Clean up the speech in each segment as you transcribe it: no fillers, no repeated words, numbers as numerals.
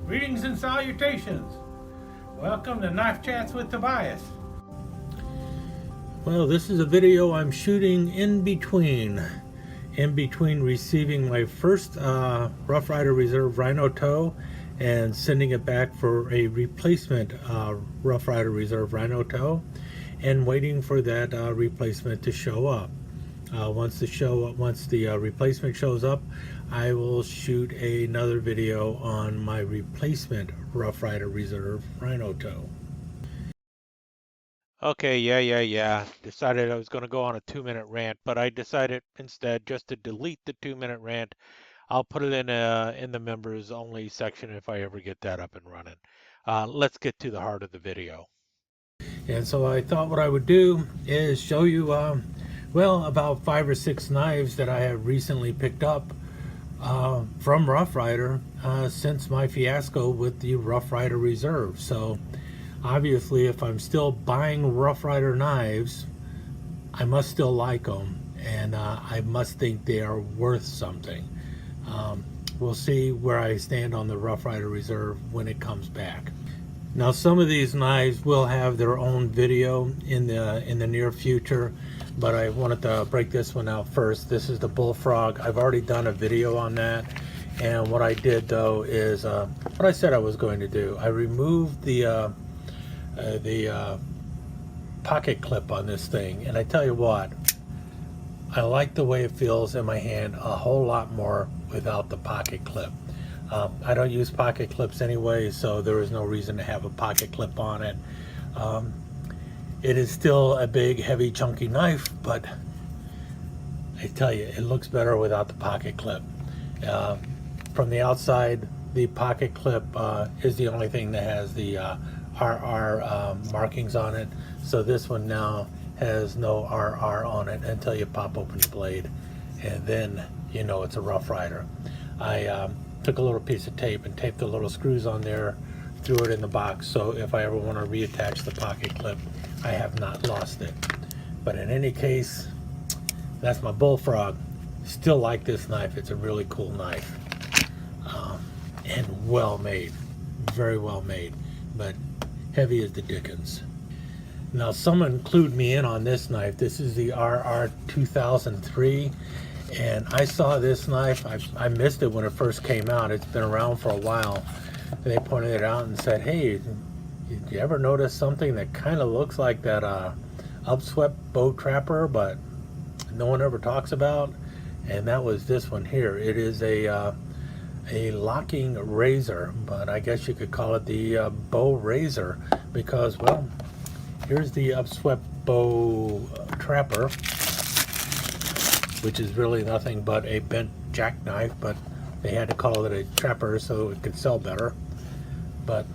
Greetings and salutations. Welcome to Knife Chats with Tobias. Well, this is a video I'm shooting in between receiving my first Rough Ryder Reserve Rhino Toe and sending it back for a replacement Rough Ryder Reserve Rhino Toe, and waiting for that replacement to show up. Once the replacement shows up, I will shoot another video on my replacement Rough Ryder Reserve Rhino Toe. Okay, yeah. Decided I was going to go on a 2-minute rant, but I decided instead just to delete the 2-minute rant. I'll put it in the members only section if I ever get that up and running. Let's get to the heart of the video. And so I thought what I would do is show you well, about 5 or 6 knives that I have recently picked up from Rough Ryder since my fiasco with the Rough Ryder Reserve. So obviously, if I'm still buying Rough Ryder knives, I must still like them, and I must think they are worth something. We'll see where I stand on the Rough Ryder Reserve when it comes back. Now, some of these knives will have their own video in the near future, but I wanted to break this one out first. This is the Bullfrog. I've already done a video on that, and what I did though is what I said I was going to do. I removed the pocket clip on this thing, and I tell you what, I like the way it feels in my hand a whole lot more without the pocket clip. I don't use pocket clips anyway, so there is no reason to have a pocket clip on it. It is still a big, heavy, chunky knife, but I tell you, it looks better without the pocket clip. From the outside, the pocket clip is the only thing that has the RR markings on it. So this one now has no RR on it until you pop open the blade, and then you know it's a Rough Ryder. I took a little piece of tape and taped the little screws on there, threw it in the box, so if I ever want to reattach the pocket clip, I have not lost it. But in any case, that's my Bullfrog. Still like this knife. It's a really cool knife, and well made, very well made, but heavy as the dickens. Now, someone clued me in on this knife. This is the RR 2003, and I saw this knife. I missed it when it first came out. It's been around for a while. They pointed it out and said, hey, did you ever notice something that kind of looks like that upswept bow trapper, but no one ever talks about? And that was this one here. It is a locking razor, but I guess you could call it the bow razor, because, well, here's the upswept bow trapper, which is really nothing but a bent jackknife, but they had to call it a trapper so it could sell better. But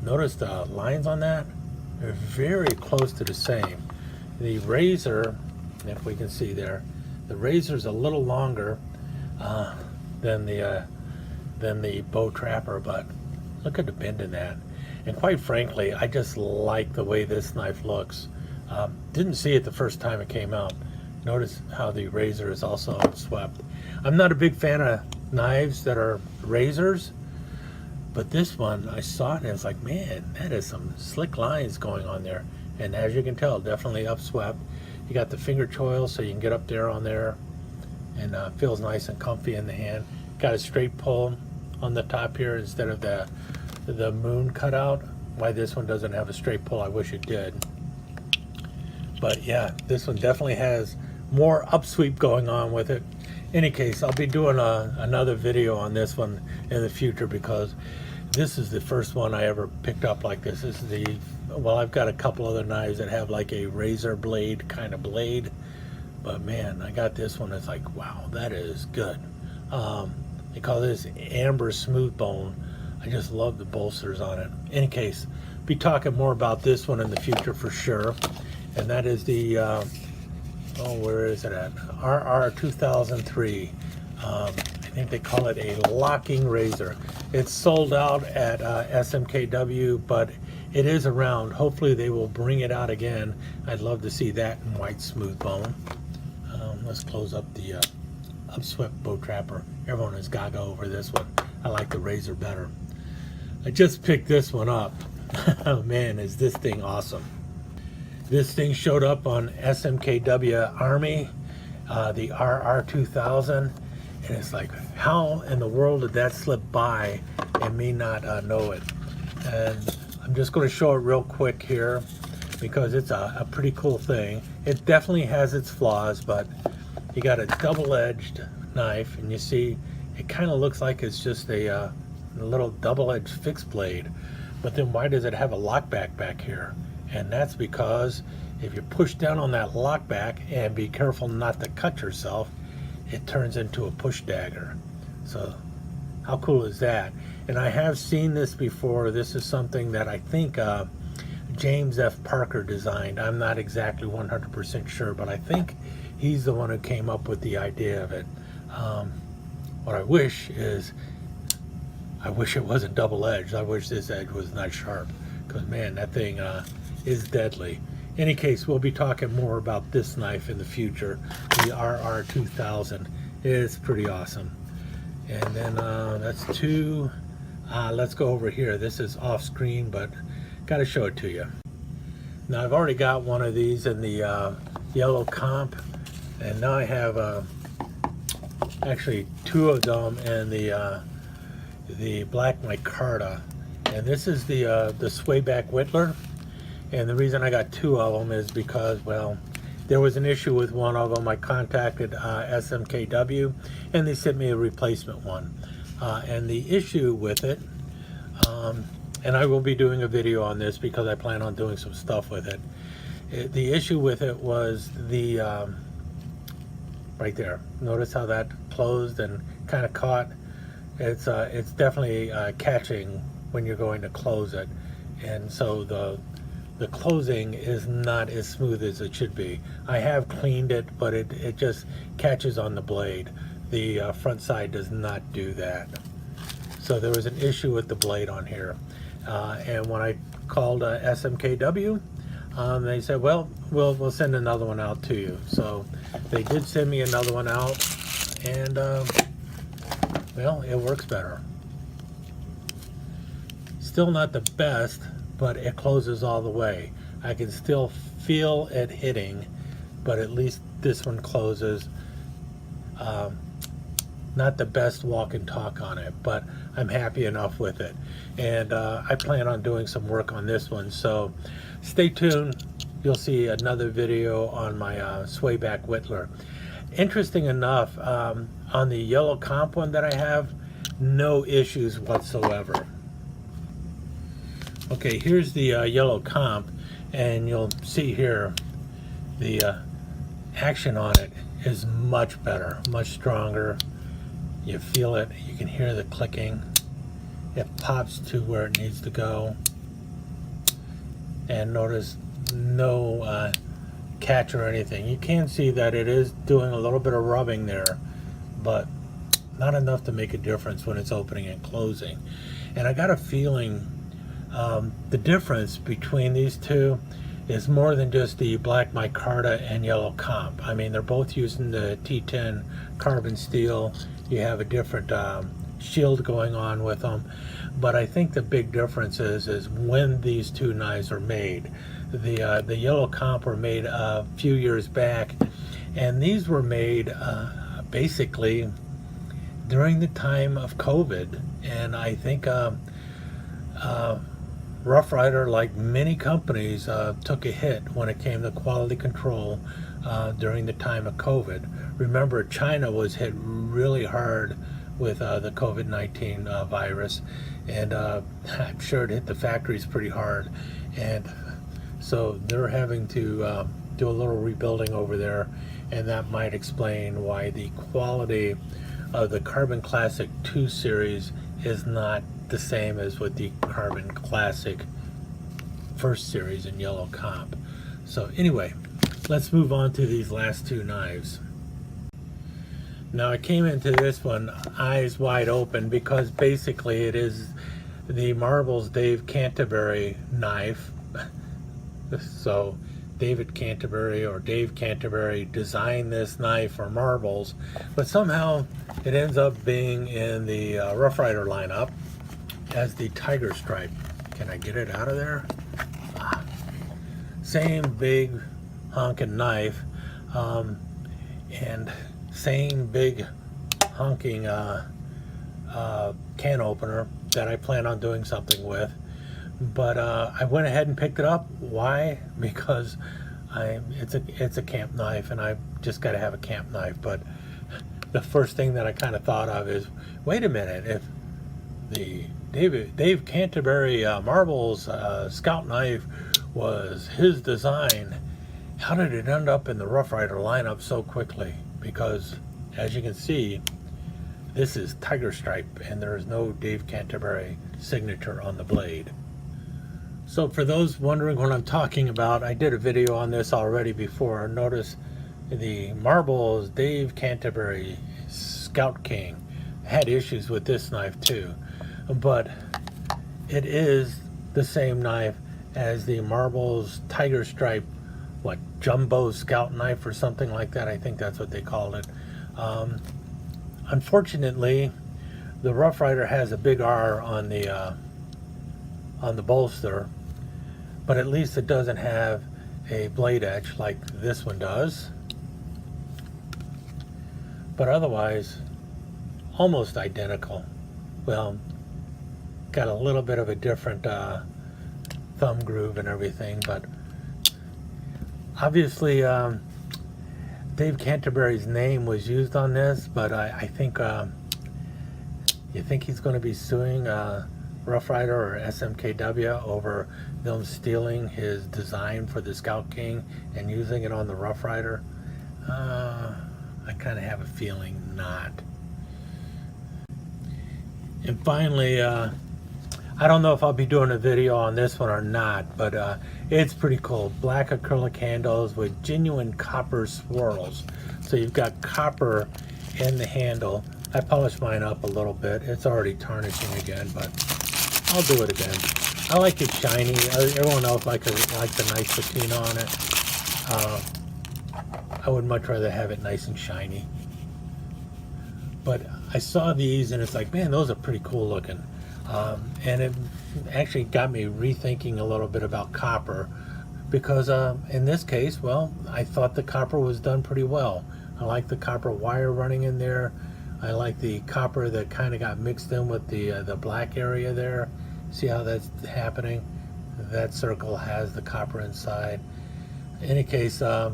notice the lines on that? They're very close to the same. The razor, if we can see there, the razor's a little longer than the bow trapper, but look at the bend in that. And quite frankly, I just like the way this knife looks. Didn't see it the first time it came out. Notice how the razor is also upswept. I'm not a big fan of knives that are razors, but this one, I saw it and it's like, man, that is some slick lines going on there. And as you can tell, definitely upswept. You got the finger choil so you can get up there on there, and feels nice and comfy in the hand. Got a straight pull on the top here instead of the moon cutout. Why this one doesn't have a straight pull, I wish it did. But yeah, this one definitely has more upsweep going on with it. In any case, I'll be doing another video on this one in the future, because this is the first one I ever picked up like this. This is well, I've got a couple other knives that have like a razor blade kind of blade, but man, I got this one. It's like, wow, that is good. They call this amber smooth bone. I just love the bolsters on it. In any case, be talking more about this one in the future for sure. And that is the where is it at? RR 2003. I think they call it a locking razor. It's sold out at SMKW, but it is around. Hopefully they will bring it out again. I'd love to see that in white smooth bone. Let's close up the upswept bow trapper. Everyone is gaga over this one. I like the razor better. I just picked this one up. Oh man, is this thing awesome. This thing showed up on SMKW Army, the RR2000, and it's like, how in the world did that slip by and me not know it? And I'm just going to show it real quick here because it's a pretty cool thing. It definitely has its flaws, but you got a double-edged knife, and you see it kind of looks like it's just a little double-edged fixed blade. But then why does it have a lockback back here? And that's because if you push down on that lockback and be careful not to cut yourself, it turns into a push dagger. So how cool is that? And I have seen this before. This is something that I think James F. Parker designed. I'm not exactly 100% sure, but I think he's the one who came up with the idea of it. What I wish is, I wish it wasn't double-edged. I wish this edge was not sharp, because man, that thing is deadly. In any case, we'll be talking more about this knife in the future, the RR2000. It's pretty awesome. And then that's two. Let's go over here. This is off screen, but got to show it to you. Now I've already got one of these in the yellow comp, and now I have actually two of them in the black micarta, and this is the Swayback whittler. And the reason I got two of them is because, well, there was an issue with one of them. I contacted SMKW, and they sent me a replacement one. And the issue with it, and I will be doing a video on this because I plan on doing some stuff with it. The issue with it was the right there. Notice how that closed and kind of caught. It's definitely catching when you're going to close it, and so the closing is not as smooth as it should be. I have cleaned it, but it just catches on the blade. The front side does not do that. So there was an issue with the blade on here, and when I called SMKW, they said, well, we'll send another one out to you. So they did send me another one out, and well, it works better. Still not the best, but it closes all the way. I can still feel it hitting, but at least this one closes. Not the best walk and talk on it, but I'm happy enough with it. And I plan on doing some work on this one, so stay tuned. You'll see another video on my Swayback whittler. Interesting enough, on the yellow comp one that I have, no issues whatsoever. Okay, here's the yellow comp, and you'll see here the action on it is much better, much stronger. You feel it, you can hear the clicking. It pops to where it needs to go. And notice no catch or anything. You can see that it is doing a little bit of rubbing there, but not enough to make a difference when it's opening and closing. And I got a feeling the difference between these two is more than just the black micarta and yellow comp. I mean, they're both using the T10 carbon steel. You have a different shield going on with them, but I think the big difference is when these two knives are made. The yellow comp were made a few years back, and these were made basically during the time of COVID. And I think Rough Ryder, like many companies, took a hit when it came to quality control during the time of COVID. Remember, China was hit really hard with the COVID-19 virus, and I'm sure it hit the factories pretty hard. And so they're having to do a little rebuilding over there, and that might explain why the quality of the Carbon Classic 2 series is not the same as with the Carbon Classic first series in yellow comp. So anyway, let's move on to these last two knives. Now I came into this one eyes wide open because basically it is the Marbles Dave Canterbury knife. So David Canterbury or Dave Canterbury designed this knife for marbles, but somehow it ends up being in the Rough Ryder lineup. as the Tiger Stripe. Can I get it out of there? Same big honking knife, and same big honking can opener that I plan on doing something with. But I went ahead and picked it up. Why? Because it's a camp knife, and I've just got to have a camp knife. But the first thing that I kind of thought of is, wait a minute, if the Dave Canterbury Marbles Scout knife was his design, how did it end up in the Rough Rider lineup so quickly? Because as you can see, this is Tiger Stripe, and there is no Dave Canterbury signature on the blade. So for those wondering what I'm talking about, I did a video on this already before. Notice the Marbles Dave Canterbury Scout King had issues with this knife too, but it is the same knife as the Marbles Tiger Stripe, what, Jumbo Scout knife or something like that. I think that's what they called it. Unfortunately, the Rough Rider has a big R on the bolster, but at least it doesn't have a blade edge like this one does. But otherwise, almost identical. Well, got a little bit of a different thumb groove and everything, but obviously Dave Canterbury's name was used on this, but I think you think he's going to be suing Rough Rider or SMKW over them stealing his design for the Scout King and using it on the Rough Rider? I kind of have a feeling not. And finally, I don't know if I'll be doing a video on this one or not, but it's pretty cool. Black acrylic handles with genuine copper swirls. So you've got copper in the handle. I polished mine up a little bit. It's already tarnishing again, but I'll do it again. I like it shiny. Everyone else likes a nice patina on it. I would much rather have it nice and shiny. But I saw these and it's like, man, those are pretty cool looking. And it actually got me rethinking a little bit about copper, because in this case, well, I thought the copper was done pretty well. I like the copper wire running in there. I like the copper that kind of got mixed in with the black area there. See how that's happening? That circle has the copper inside. In any case, I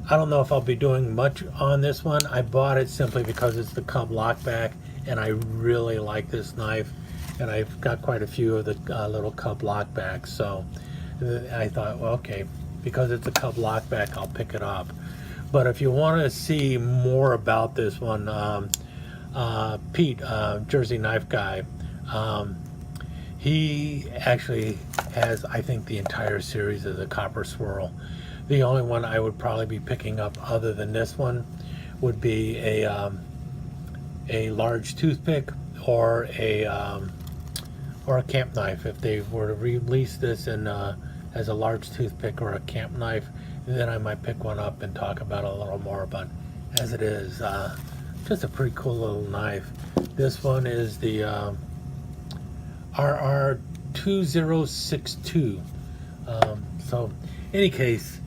don't know if I'll be doing much on this one. I bought it simply because it's the Cub Lockback, and I really like this knife. And I've got quite a few of the little Cub Lockbacks, so I thought, well, okay, because it's a Cub Lockback, I'll pick it up. But if you want to see more about this one, Pete, Jersey Knife Guy, he actually has, I think, the entire series of the Copper Swirl. The only one I would probably be picking up other than this one would be a large toothpick or a camp knife. If they were to release this in as a large toothpick or a camp knife, then I might pick one up and talk about it a little more. But as it is, just a pretty cool little knife. This one is the RR2062. So, in any case,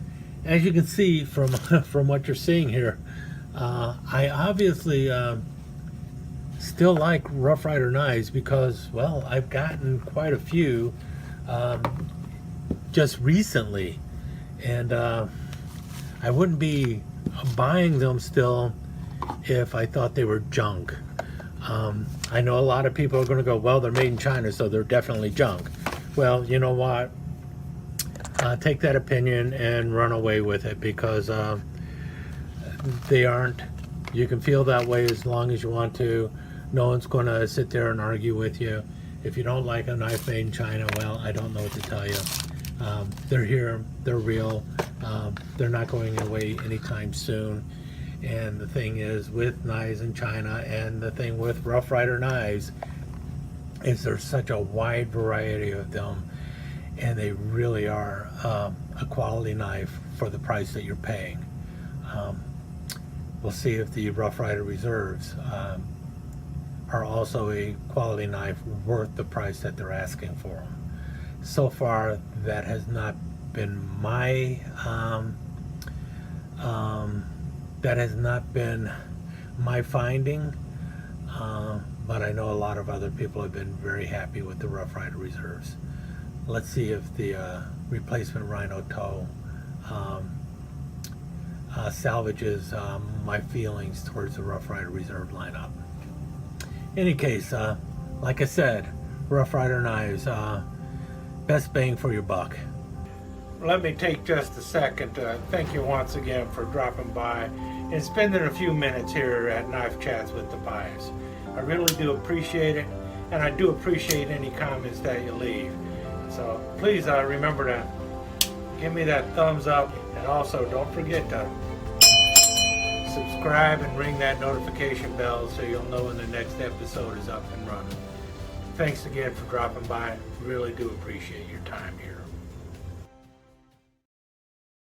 as you can see from from what you're seeing here, I obviously still like Rough Rider knives because, well, I've gotten quite a few just recently, and I wouldn't be buying them still if I thought they were junk. I know a lot of people are going to go, well, they're made in China, so they're definitely junk. Well, you know what? Take that opinion and run away with it, because they aren't. You can feel that way as long as you want to. No one's going to sit there and argue with you. If you don't like a knife made in China, well, I don't know what to tell you. They're here, they're real, they're not going away anytime soon. And the thing is with knives in China, and the thing with Rough Rider knives, is there's such a wide variety of them, and they really are a quality knife for the price that you're paying. We'll see if the Rough Rider Reserves are also a quality knife worth the price that they're asking for them. So far, that has not been my finding, but I know a lot of other people have been very happy with the Rough Rider Reserves. Let's see if the replacement Rhino Toe salvages my feelings towards the Rough Rider Reserve lineup. In any case, like I said, Rough Rider knives, best bang for your buck. Let me take just a second to thank you once again for dropping by and spending a few minutes here at Knife Chats with the Pious. I really do appreciate it, and I do appreciate any comments that you leave. So please remember to give me that thumbs up, and also don't forget to subscribe and ring that notification bell so you'll know when the next episode is up and running. Thanks again for dropping by. Really do appreciate your time here.